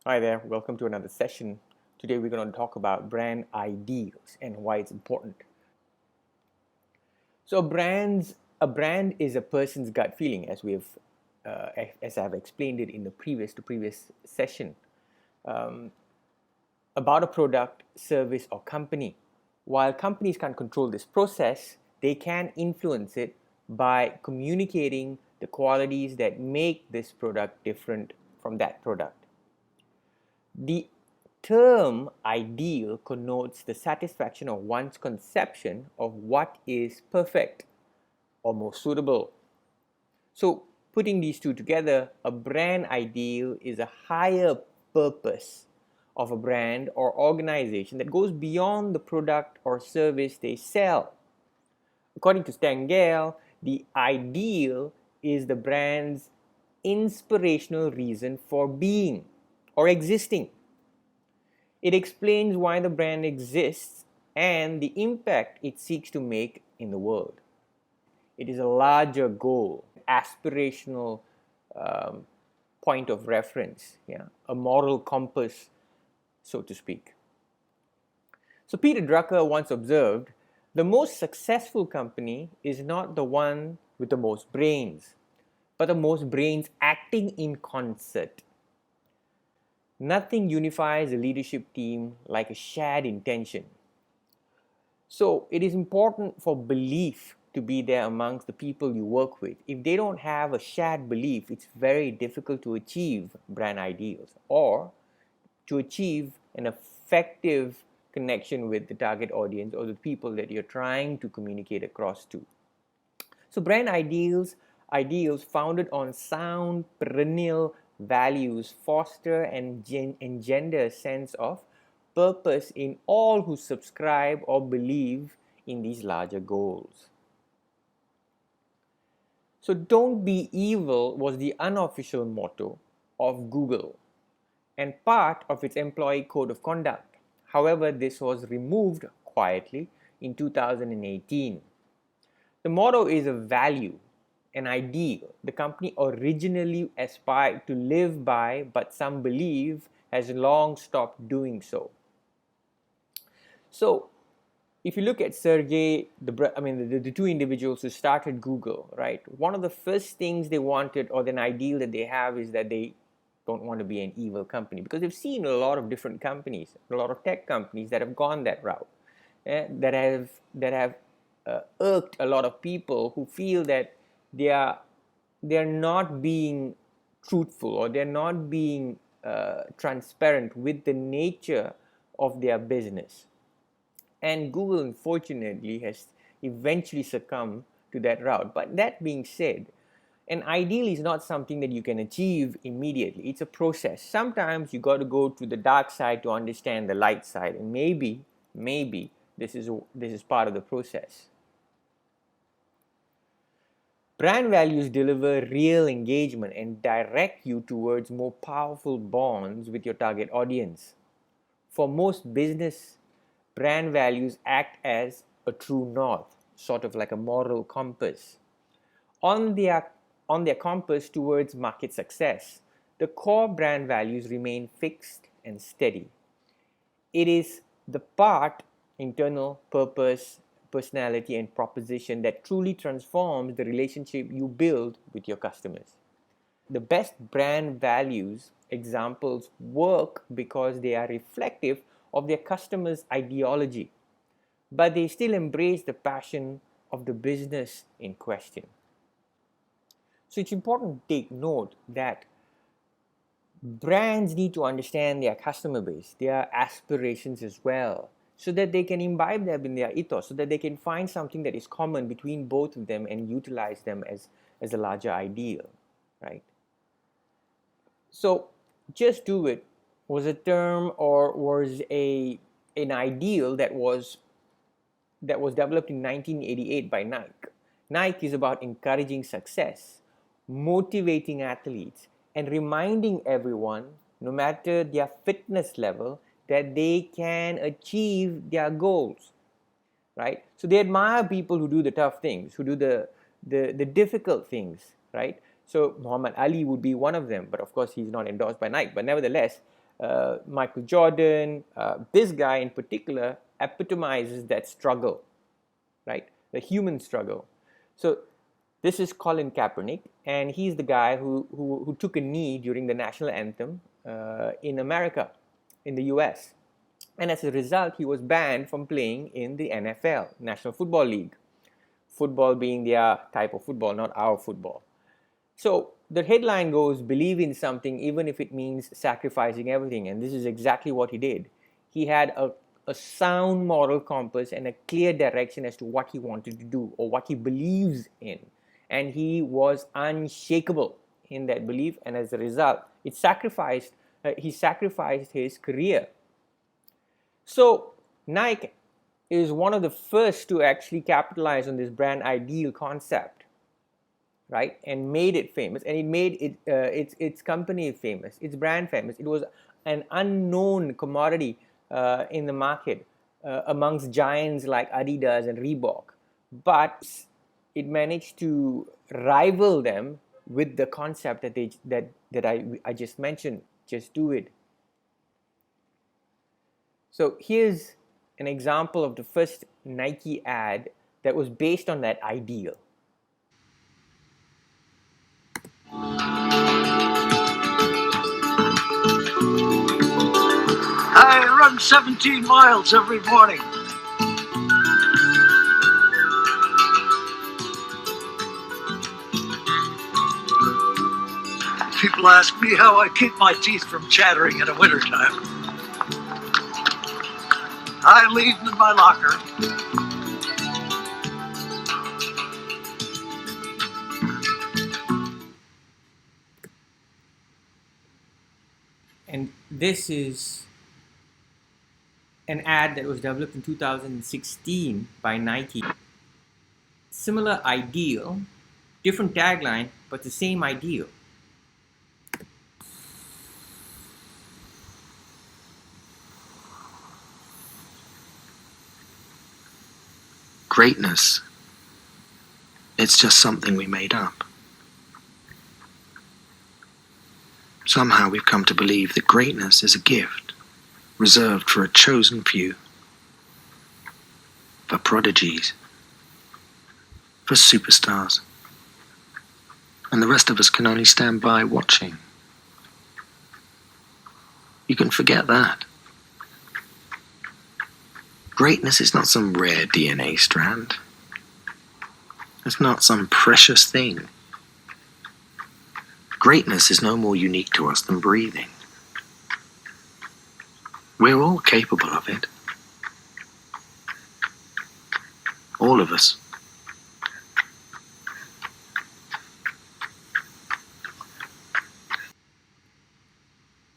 Hi there, welcome to another session. Today we're going to talk about brand ideals and why it's important. So a brand is a person's gut feeling, as I've explained it in the previous session, um, about a product, service, or company. While companies can't control this process, they can influence it by communicating the qualities that make this product different from that product. The term ideal connotes the satisfaction of one's conception of what is perfect or most suitable. So, putting these two together, a brand ideal is a higher purpose of a brand or organization that goes beyond the product or service they sell. According to Stengel, the ideal is the brand's inspirational reason for being or existing. It explains why the brand exists and the impact it seeks to make in the world. It is a larger goal, aspirational um, point of reference, yeah, a moral compass, so to speak. So Peter Drucker once observed, the most successful company is not the one with the most brains, but the most brains acting in concert. Nothing unifies a leadership team like a shared intention. So it is important for belief to be there amongst the people you work with. If they don't have a shared belief, it's very difficult to achieve brand ideals or to achieve an effective connection with the target audience or the people that you're trying to communicate across to. So brand ideals founded on sound perennial values foster and engender a sense of purpose in all who subscribe or believe in these larger goals. So don't be evil was the unofficial motto of Google and part of its employee code of conduct. However, this was removed quietly in 2018. The motto is a value, an ideal the company originally aspired to live by, but some believe has long stopped doing so. So, if you look at Sergey, the two individuals who started Google, right? One of the first things they wanted, or an ideal that they have, is that they don't want to be an evil company because they've seen a lot of different companies, a lot of tech companies that have gone that route, that have irked a lot of people who feel that they are they're not being truthful or they're not being transparent with the nature of their business. And Google, unfortunately, has eventually succumbed to that route. But that being said, an ideal is not something that you can achieve immediately. It's a process. Sometimes you got to go to the dark side to understand the light side, and maybe this is part of the process. Brand values deliver real engagement and direct you towards more powerful bonds with your target audience. For most business, brand values act as a true north, sort of like a moral compass. On their, on their compass towards market success, the core brand values remain fixed and steady. It is the part, internal purpose, personality, and proposition that truly transforms the relationship you build with your customers. The best brand values examples work because they are reflective of their customers' ideology, but they still embrace the passion of the business in question. So it's important to take note that brands need to understand their customer base, their aspirations as well, so that they can imbibe them in their ethos, so that they can find something that is common between both of them and utilize them as a larger ideal, right? So, just do it was a term or was an ideal that was developed in 1988 by Nike. Nike is about encouraging success, motivating athletes, and reminding everyone, no matter their fitness level, that they can achieve their goals. Right? So they admire people who do the tough things, who do the difficult things, right? So Muhammad Ali would be one of them, but of course he's not endorsed by Nike. But nevertheless, Michael Jordan, this guy in particular epitomizes that struggle, right? The human struggle. So this is Colin Kaepernick, and he's the guy who took a knee during the national anthem in America, in the US. And as a result, he was banned from playing in the NFL, National Football League. Football being their type of football, not our football. So the headline goes, believe in something even if it means sacrificing everything. And this is exactly what he did. He had a sound moral compass and a clear direction as to what he wanted to do or what he believes in. And he was unshakable in that belief. And as a result, he sacrificed his career. So Nike is one of the first to actually capitalize on this brand ideal concept, right? And made it famous, and it made its company famous, its brand famous. It was an unknown commodity in the market amongst giants like Adidas and Reebok, but it managed to rival them with the concept that I just mentioned. Just do it. So here's an example of the first Nike ad that was based on that ideal. I run 17 miles every morning. People ask me how I keep my teeth from chattering in the wintertime. I leave them in my locker. And this is an ad that was developed in 2016 by Nike. Similar ideal, different tagline, but the same ideal. Greatness, it's just something we made up. Somehow we've come to believe that greatness is a gift reserved for a chosen few, for prodigies, for superstars, and the rest of us can only stand by watching. You can forget that. Greatness is not some rare DNA strand. It's not some precious thing. Greatness is no more unique to us than breathing. We're all capable of it. All of us.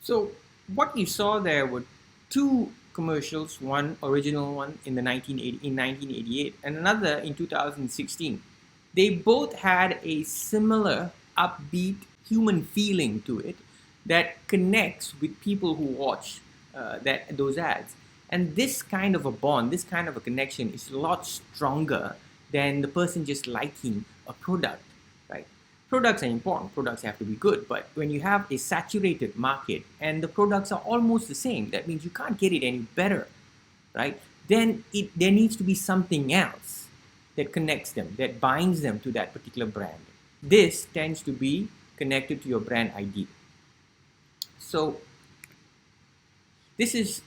So what you saw there were two commercials, one original one in 1988 and another in 2016. They both had a similar upbeat human feeling to it that connects with people who watch those ads. And this kind of a bond, this kind of a connection is a lot stronger than the person just liking a product, right? Products are important, products have to be good, but when you have a saturated market and the products are almost the same, that means you can't get it any better, right? Then there needs to be something else that connects them, that binds them to that particular brand. This tends to be connected to your brand ID. So this is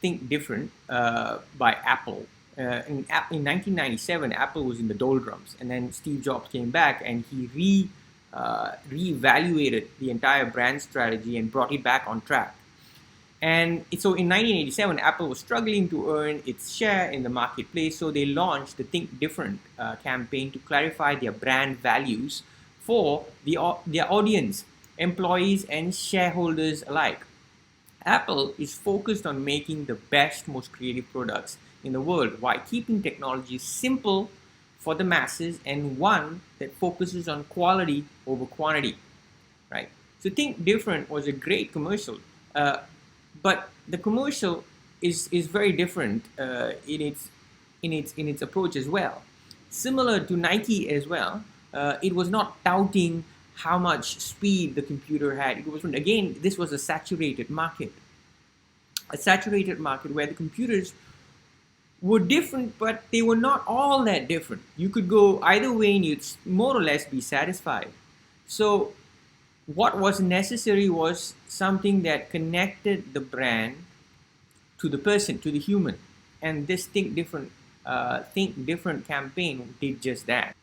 Think Different by Apple. In 1997, Apple was in the doldrums, and then Steve Jobs came back and he reevaluated the entire brand strategy and brought it back on track. And so in 1987, Apple was struggling to earn its share in the marketplace, so they launched the Think Different campaign to clarify their brand values for their audience, employees and shareholders alike. Apple is focused on making the best, most creative products in the world while keeping technology simple for the masses and one that focuses on quality over quantity, right? So Think Different was a great commercial, but the commercial is very different in its approach as well. Similar to Nike as well, it was not touting how much speed the computer had. It was, again, this was a saturated market, a saturated market where the computers were different, but they were not all that different. You could go either way and you'd more or less be satisfied. So what was necessary was something that connected the brand to the person, to the human. And this Think Different campaign did just that.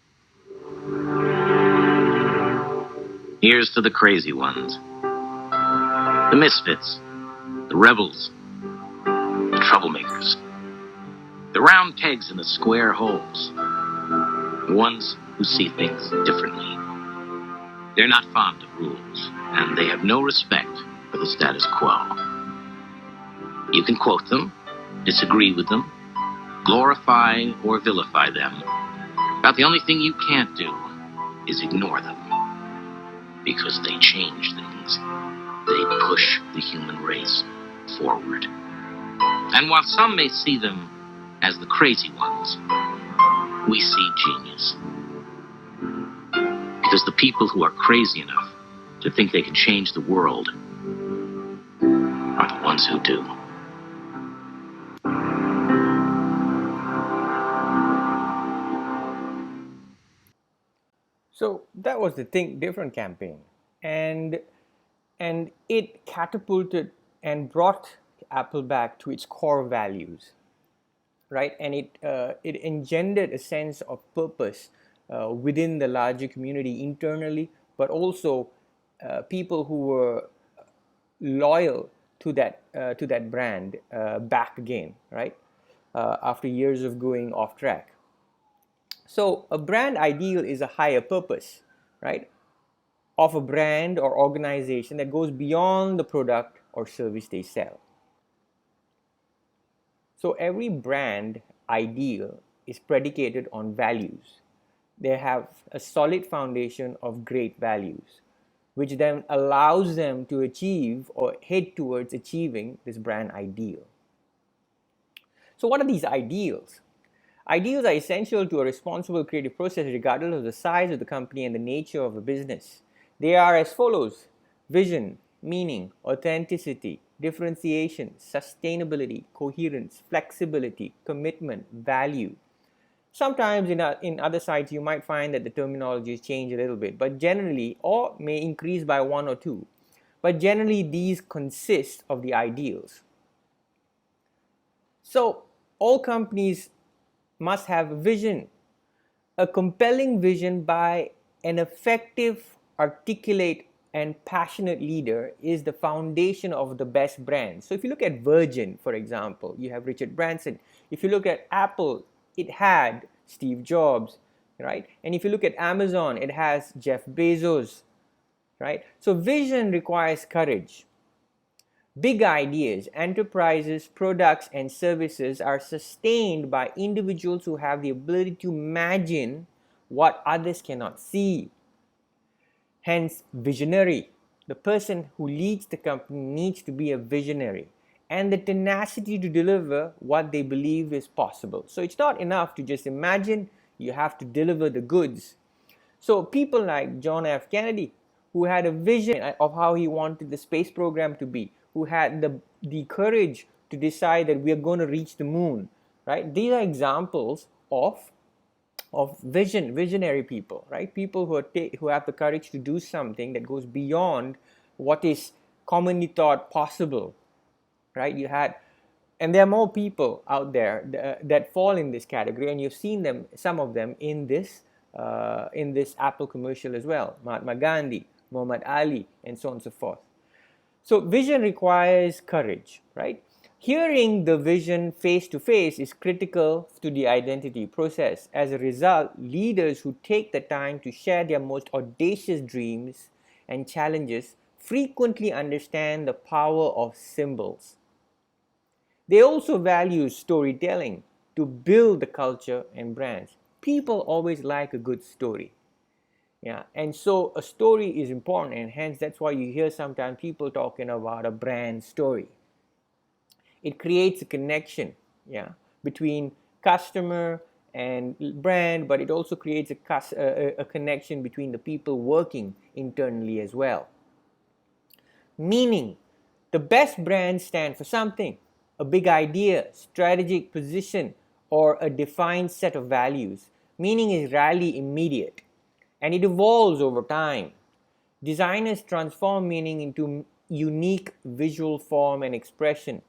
Here's to the crazy ones, the misfits, the rebels, the troublemakers, the round pegs in the square holes, the ones who see things differently. They're not fond of rules, and they have no respect for the status quo. You can quote them, disagree with them, glorify or vilify them, but the only thing you can't do is ignore them, because they change things. They push the human race forward. And while some may see them as the crazy ones, we see genius. Because the people who are crazy enough to think they can change the world are the ones who do. So that was the Think Different campaign, and it catapulted and brought Apple back to its core values, right? And it engendered a sense of purpose within the larger community internally, but also people who were loyal to that brand back again, right? After years of going off track. So a brand ideal is a higher purpose, right, of a brand or organization that goes beyond the product or service they sell. So every brand ideal is predicated on values. They have a solid foundation of great values, which then allows them to achieve or head towards achieving this brand ideal. So what are these ideals? Ideals are essential to a responsible creative process regardless of the size of the company and the nature of the business. They are as follows: vision, meaning, authenticity, differentiation, sustainability, coherence, flexibility, commitment, value. Sometimes in other sites you might find that the terminologies change a little bit, but generally, or may increase by one or two. But generally these consist of the ideals. So all companies must have a vision, a compelling vision by an effective, articulate, and passionate leader is the foundation of the best brand. So if you look at Virgin, for example, you have Richard Branson. If you look at Apple, it had Steve Jobs, right? And if you look at Amazon, it has Jeff Bezos, right? So vision requires courage. Big ideas, enterprises, products, and services are sustained by individuals who have the ability to imagine what others cannot see. Hence, visionary. The person who leads the company needs to be a visionary and the tenacity to deliver what they believe is possible. So it's not enough to just imagine, you have to deliver the goods. So people like John F. Kennedy, who had a vision of how he wanted the space program to be, who had the courage to decide that we are going to reach the moon, right? These are examples of visionary people, right? People who have the courage to do something that goes beyond what is commonly thought possible, right? And there are more people out there that fall in this category, and you've seen some of them in this Apple commercial as well. Mahatma Gandhi, Muhammad Ali, and so on and so forth. So vision requires courage, right? Hearing the vision face to face is critical to the identity process. As a result, leaders who take the time to share their most audacious dreams and challenges frequently understand the power of symbols. They also value storytelling to build the culture and brands. People always like a good story. Yeah, and so a story is important, and hence that's why you hear sometimes people talking about a brand story. It creates a connection, yeah, between customer and brand, but it also creates a connection between the people working internally as well. Meaning, The best brands stand for something, a big idea, strategic position, or a defined set of values. Meaning is rarely immediate and it evolves over time. Designers transform meaning into unique visual form and expression.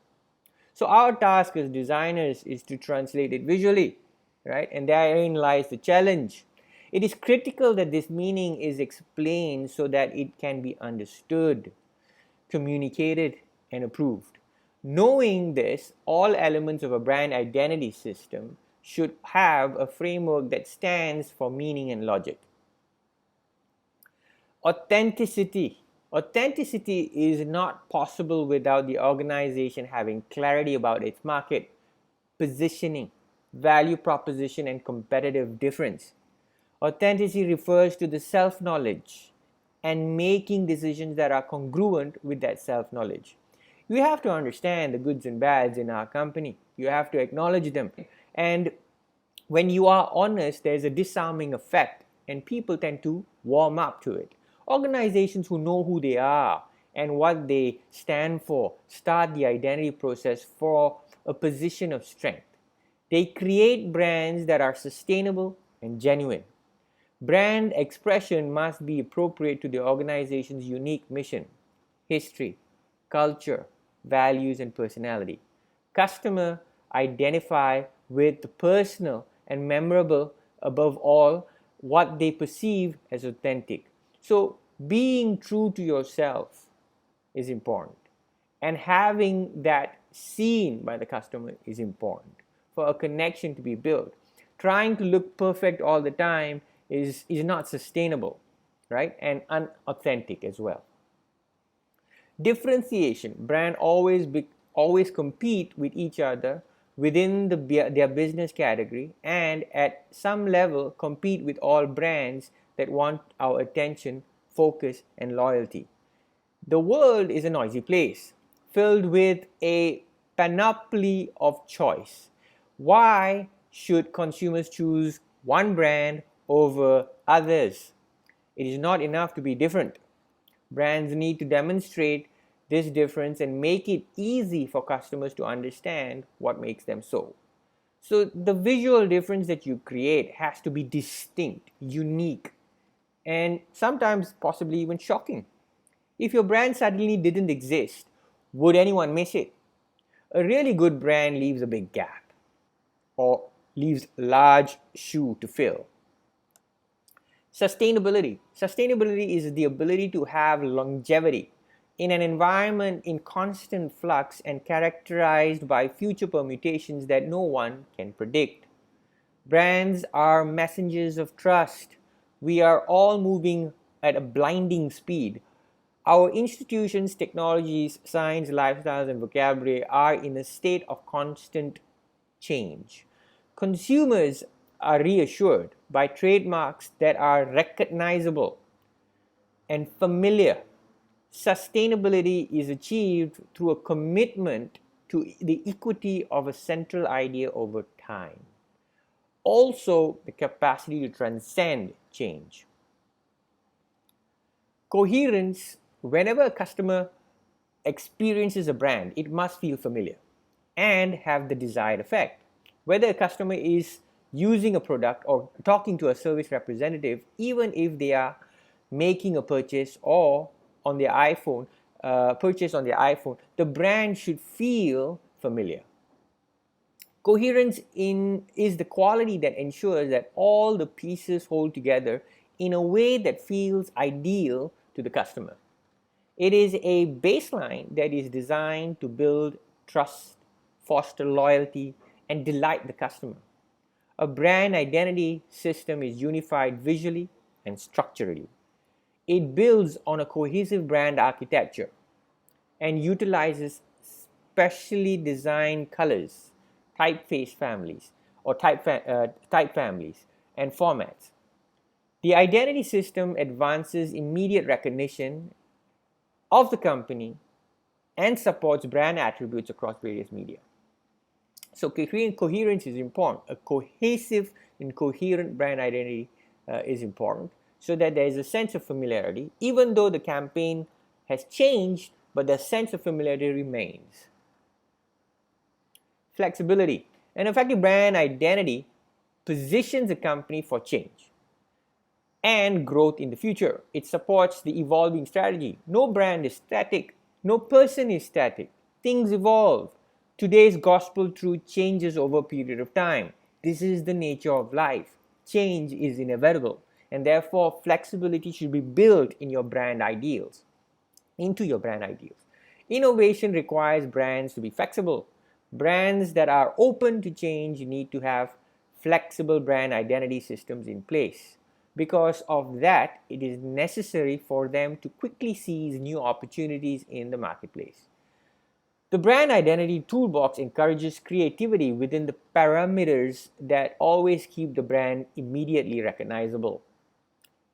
So our task as designers is to translate it visually, right? And therein lies the challenge. It is critical that this meaning is explained so that it can be understood, communicated, and approved. Knowing this, all elements of a brand identity system should have a framework that stands for meaning and logic. Authenticity. Authenticity is not possible without the organization having clarity about its market, positioning, value proposition, and competitive difference. Authenticity refers to the self-knowledge and making decisions that are congruent with that self-knowledge. You have to understand the goods and bads in our company. You have to acknowledge them. And when you are honest, there's a disarming effect and people tend to warm up to it. Organizations who know who they are and what they stand for start the identity process for a position of strength. They create brands that are sustainable and genuine. Brand expression must be appropriate to the organization's unique mission, history, culture, values, and personality. Customer identify with the personal and memorable, above all, what they perceive as authentic. So being true to yourself is important, and having that seen by the customer is important for a connection to be built. Trying to look perfect all the time is not sustainable, right? And unauthentic as well. Differentiation. Brand always compete with each other within their business category, and at some level compete with all brands that want our attention, focus, and loyalty. The world is a noisy place, filled with a panoply of choice. Why should consumers choose one brand over others? It is not enough to be different. Brands need to demonstrate this difference and make it easy for customers to understand what makes them so. So the visual difference that you create has to be distinct, unique, and sometimes possibly even shocking. If your brand suddenly didn't exist, would anyone miss it? A really good brand leaves a big gap or leaves a large shoe to fill. Sustainability. Sustainability is the ability to have longevity in an environment in constant flux and characterized by future permutations that no one can predict. Brands are messengers of trust. We are all moving at a blinding speed. Our institutions, technologies, science, lifestyles, and vocabulary are in a state of constant change. Consumers are reassured by trademarks that are recognizable and familiar. Sustainability is achieved through a commitment to the equity of a central idea over time. Also, the capacity to transcend change. Coherence. Whenever a customer experiences a brand, it must feel familiar and have the desired effect. Whether a customer is using a product or talking to a service representative, even if they are making a purchase or on their iPhone, the brand should feel familiar. Coherence is the quality that ensures that all the pieces hold together in a way that feels ideal to the customer. It is a baseline that is designed to build trust, foster loyalty, and delight the customer. A brand identity system is unified visually and structurally. It builds on a cohesive brand architecture and utilizes specially designed colors, typeface families, or type families and formats. The identity system advances immediate recognition of the company and supports brand attributes across various media. So coherence is important. A cohesive and coherent brand identity is important so that there is a sense of familiarity, even though the campaign has changed, but the sense of familiarity remains. Flexibility. An effective brand identity positions a company for change and growth in the future. It supports the evolving strategy. No brand is static. No person is static. Things evolve. Today's gospel truth changes over a period of time. This is the nature of life. Change is inevitable, and therefore flexibility should be built in your brand ideals, into your brand ideals. Innovation requires brands to be flexible. Brands that are open to change need to have flexible brand identity systems in place. Because of that, it is necessary for them to quickly seize new opportunities in the marketplace. The brand identity toolbox encourages creativity within the parameters that always keep the brand immediately recognizable.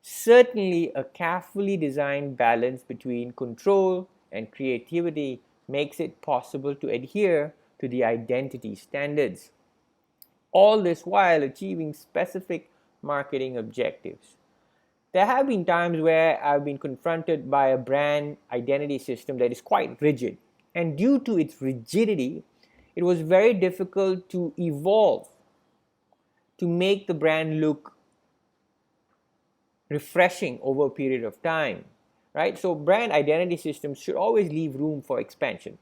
Certainly, a carefully designed balance between control and creativity makes it possible to adhere to the identity standards, all this while achieving specific marketing objectives. There have been times where I've been confronted by a brand identity system that is quite rigid, and due to its rigidity, it was very difficult to evolve, to make the brand look refreshing over a period of time, right? So brand identity systems should always leave room for expansion.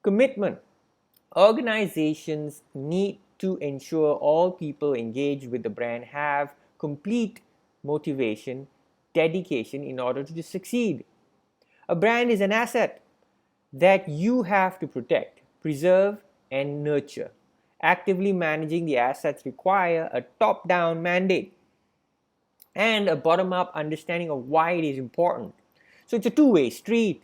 Commitment. Organizations need to ensure all people engaged with the brand have complete motivation, dedication in order to succeed. A brand is an asset that you have to protect, preserve, and nurture. Actively managing the assets require a top-down mandate and a bottom-up understanding of why it is important. So it's a two-way street.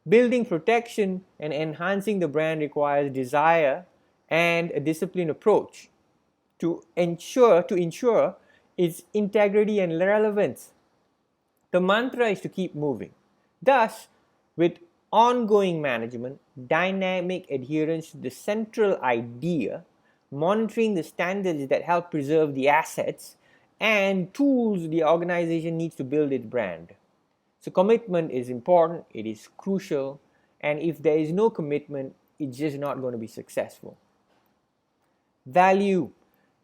Building protection and enhancing the brand requires desire and a disciplined approach to ensure its integrity and relevance. The mantra is to keep moving. Thus, with ongoing management, dynamic adherence to the central idea, monitoring the standards that help preserve the assets, and tools the organization needs to build its brand. So commitment is important, it is crucial, and if there is no commitment, it's just not going to be successful. Value.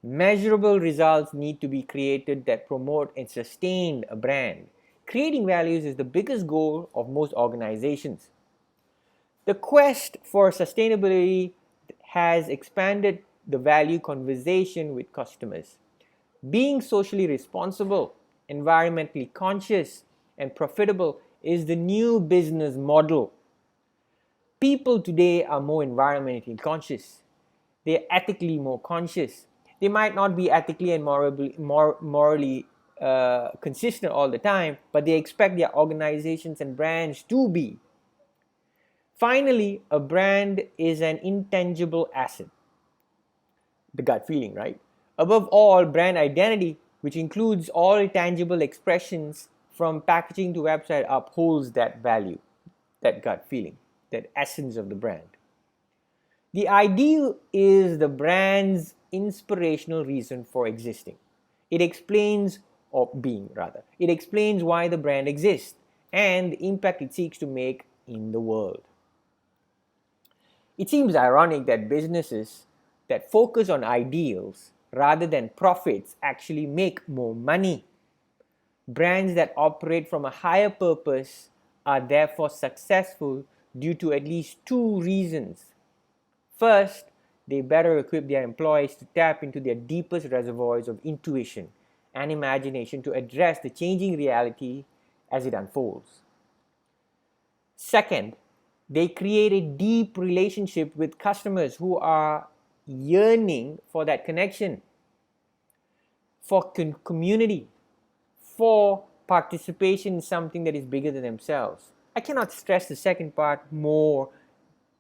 Measurable results need to be created that promote and sustain a brand. Creating values is the biggest goal of most organizations. The quest for sustainability has expanded the value conversation with customers. Being socially responsible, environmentally conscious, and profitable is the new business model. People today are more environmentally conscious. They're ethically more conscious. They might not be ethically and morally consistent all the time, but they expect their organizations and brands to be. Finally, a brand is an intangible asset. The gut feeling, right? Above all, brand identity, which includes all tangible expressions from packaging to website, upholds that value, that gut feeling, that essence of the brand. The ideal is the brand's inspirational reason for existing. It explains, or being rather, it explains why the brand exists and the impact it seeks to make in the world. It seems ironic that businesses that focus on ideals rather than profits actually make more money. Brands that operate from a higher purpose are therefore successful due to at least two reasons. First, they better equip their employees to tap into their deepest reservoirs of intuition and imagination to address the changing reality as it unfolds. Second, they create a deep relationship with customers who are yearning for that connection, for community, for participation in something that is bigger than themselves. I cannot stress the second part more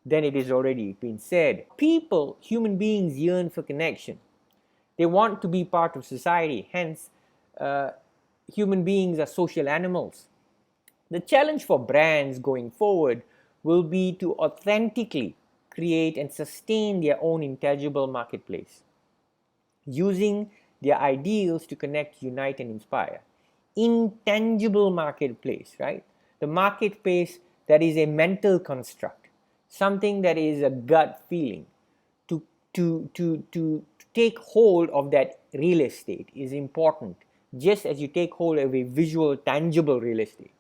than it is already been said. People, human beings, yearn for connection. They want to be part of society. Hence, human beings are social animals. The challenge for brands going forward will be to authentically create and sustain their own intangible marketplace, using their ideals to connect, unite, and inspire. Intangible marketplace, right? The marketplace, that is a mental construct, something that is a gut feeling. To take hold of that real estate is important, just as you take hold of a visual, tangible real estate.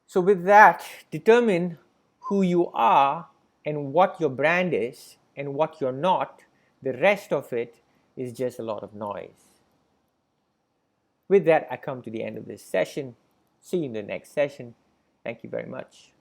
So with that, determine who you are and what your brand is and what you're not. The rest of it is just a lot of noise. With that, I come to the end of this session. See you in the next session. Thank you very much.